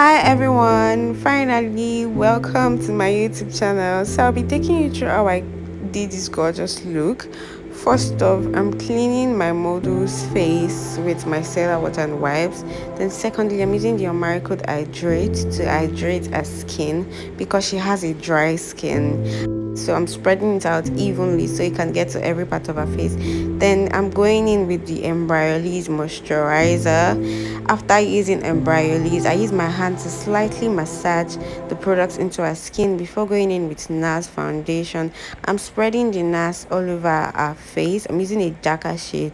Hi everyone, finally welcome to my YouTube channel. So I'll be taking you through how I did this gorgeous look. First off, I'm cleaning my model's face with my micellar water and wipes. Then secondly, I'm using the Americode Hydrate to hydrate her skin because she has a dry skin. So I'm spreading it out evenly so it can get to every part of her face. Then I'm going in with the Embryolisse moisturizer. After using Embryolisse, I use my hand to slightly massage the products into her skin before going in with Nars foundation. I'm spreading the Nars all over her face. I'm using a darker shade.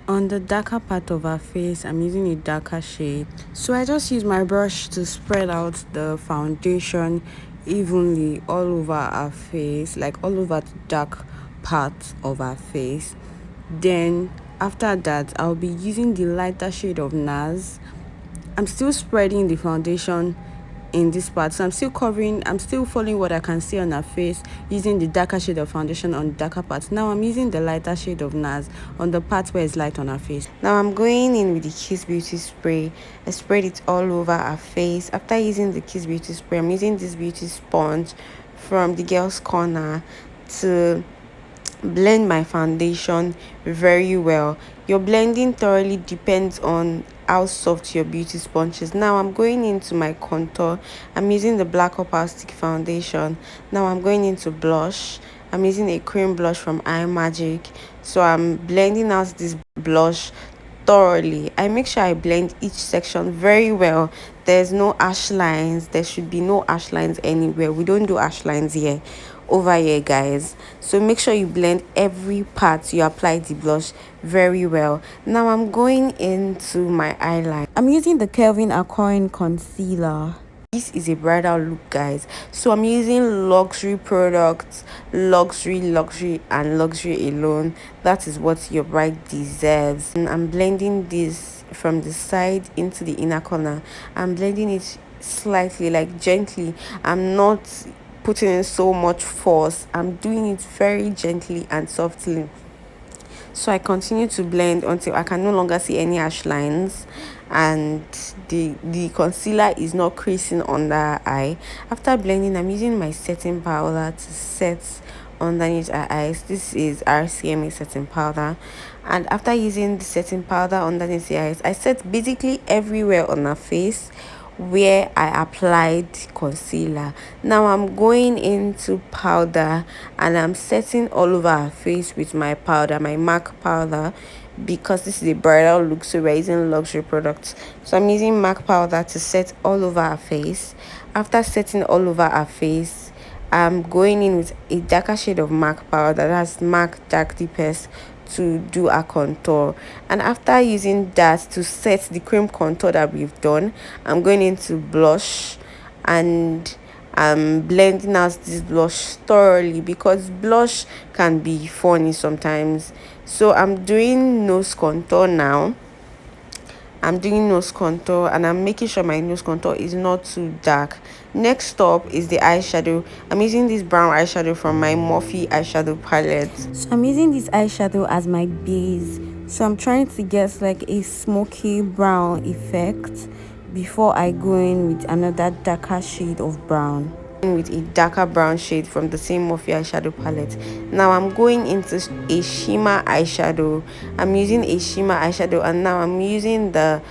On the darker part of her face, I'm using a darker shade. So I just use my brush to spread out the foundation evenly all over her face, like all over the dark part of her face. Then after that, I'll be using the lighter shade of Nars. I'm still spreading the foundation in this part, so I'm still following what I can see on her face using the darker shade of foundation on the darker part. Now I'm using the lighter shade of Nars on the part where it's light on her face. Now I'm going in with the Kiss Beauty spray. I spread it all over her face. After using the Kiss Beauty spray, I'm using this beauty sponge from the Girls Corner to blend my foundation very well. Your blending thoroughly depends on how soft your beauty sponge is. Now I'm going into my contour. I'm using the Black Opal Stick foundation. Now I'm going into blush. I'm using a cream blush from iMagic. So I'm blending out this blush thoroughly. I make sure I blend each section very well. There's no ash lines. There should be no ash lines anywhere. We don't do ash lines here over here, guys. So make sure you blend every part you apply the blush very well. Now I'm going into my eyeliner. I'm using the Kelvin aucion concealer. This is a bridal look, guys, so I'm using luxury products, luxury and luxury alone. That is what your bride deserves. And I'm blending this from the side into the inner corner. I'm blending it slightly, like gently. I'm not putting in so much force. I'm doing it very gently and softly. So I continue to blend until I can no longer see any ash lines and the concealer is not creasing under her eye. After blending, I'm using my setting powder to set underneath her eyes. This is RCMA setting powder, and after using the setting powder underneath the eyes, I set basically everywhere on her face where I applied concealer. Now I'm going into powder and I'm setting all over her face with my powder, my MAC powder, because this is a bridal look, so we're using luxury products. So I'm using MAC powder to set all over her face. After setting all over her face, I'm going in with a darker shade of MAC powder, that's MAC Dark Deepest, to do a contour. And after using that to set the cream contour that we've done, I'm going into blush and I'm blending out this blush thoroughly because blush can be funny sometimes. So I'm doing nose contour now. I'm doing nose contour and I'm making sure my nose contour is not too dark. Next up is the eyeshadow. I'm using this brown eyeshadow from my Morphe eyeshadow palette. So I'm using this eyeshadow as my base. So I'm trying to get like a smoky brown effect before I go in with another darker shade of brown. With a darker brown shade from the same Morphe eyeshadow palette. Now I'm going into a shimmer eyeshadow. I'm using a shimmer eyeshadow and now I'm using the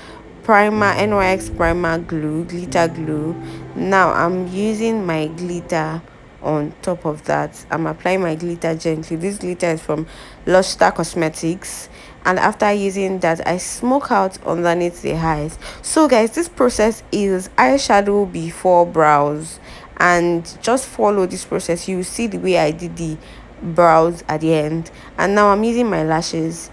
primer, NYX primer glue, glitter glue. Now I'm using my glitter on top of that. I'm applying my glitter gently. This glitter is from Luzta Cosmetics, and after using that I smoke out underneath the eyes. So guys, this process is eyeshadow before brows, and just follow this process. You will see the way I did the brows at the end. And now I'm using my lashes.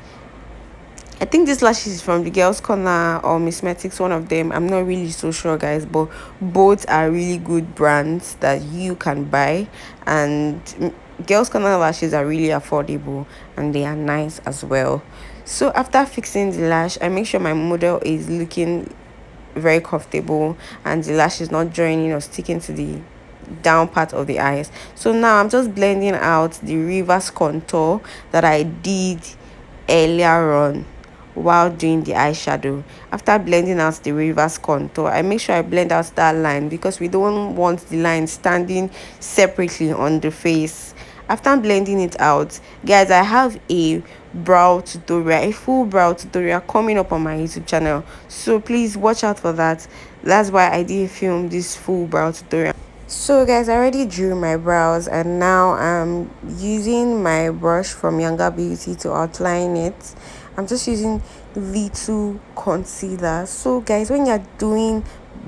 I think this lashes is from the Girls Corner or Missmetics, one of them. I'm not really so sure, guys, but both are really good brands that you can buy. And Girls Corner lashes are really affordable and they are nice as well. So after fixing the lash, I make sure my model is looking very comfortable and the lash is not joining or sticking to the down part of the eyes. So now I'm just blending out the reverse contour that I did earlier while doing the eyeshadow. After blending out the reverse contour, I make sure I blend out that line because we don't want the line standing separately on the face. After blending it out, guys, I have a brow tutorial, a full brow tutorial coming up on my YouTube channel, so please watch out for that. That's why I didn't film this full brow tutorial. So guys, I already drew my brows and now I'm using my brush from Younger Beauty to outline it. I'm just using little concealer. So guys, when you're doing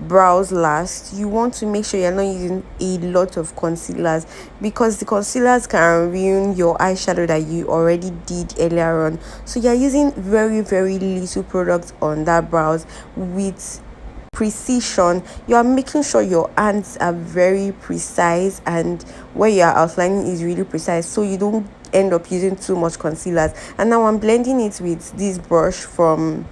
brows last, you want to make sure you're not using a lot of concealers, because the concealers can ruin your eyeshadow that you already did earlier on. So you're using very little product on that brows with precision. You are making sure your hands are very precise and where you are outlining is really precise, so you don't end up using too much concealers. And now I'm blending it with this brush from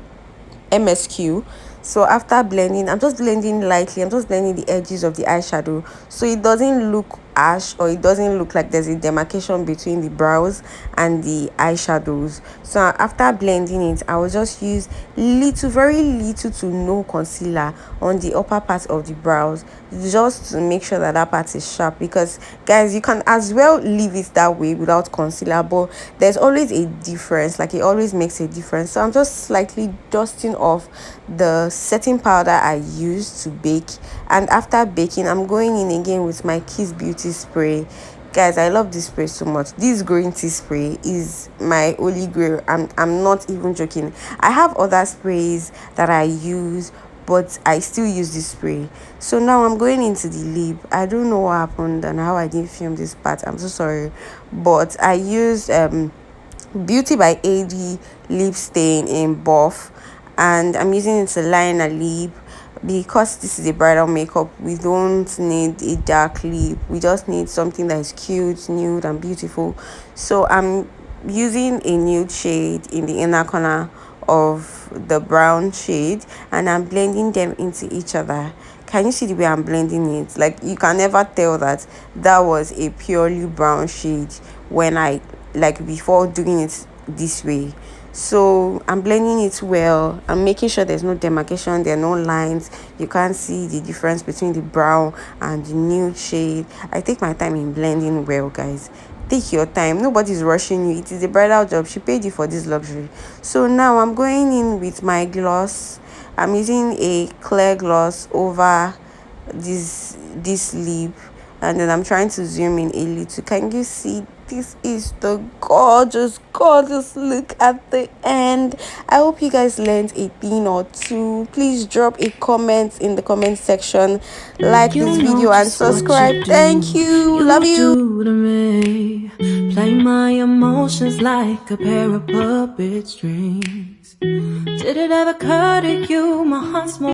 MSQ. So after blending, I'm just blending lightly. I'm just blending the edges of the eyeshadow so it doesn't look ash, or it doesn't look like there's a demarcation between the brows and the eyeshadows. So after blending it, I will just use very little to no concealer on the upper part of the brows, just to make sure that that part is sharp. Because guys, you can as well leave it that way without concealer, but there's always a difference, like it always makes a difference. So I'm just slightly dusting off the setting powder I used to bake, and after baking, I'm going in again with my Kiss Beauty spray. Guys, I love this spray so much. This green tea spray is my holy grail. I'm not even joking. I have other sprays that I use, but I still use this spray. So now I'm going into the lip. I don't know what happened and how I didn't film this part. I'm so sorry, but I used Beauty by AD lip stain in buff, and I'm using it to line a lip. Because this is a bridal makeup, we don't need a dark lip, we just need something that is cute, nude and beautiful. So I'm using a nude shade in the inner corner of the brown shade, and I'm blending them into each other. Can you see the way I'm blending it? Like, you can never tell that that was a purely brown shade when I, like, before doing it this way. So I'm blending it well. I'm making sure there's no demarcation, there are no lines. You can't see the difference between the brown and the nude shade. I take my time in blending well, guys. Take your time, nobody's rushing you. It is a bridal job, she paid you for this luxury. So now I'm going in with my gloss. I'm using a clear gloss over this lip, and then I'm trying to zoom in a little. Can you see? This is the gorgeous look at the end. I hope you guys learned a thing or two. Please drop a comment in the comment section, like this video and subscribe. Thank you, love you. To me, play my emotions like a pair of puppet strings. Did it ever occur to you my heart's more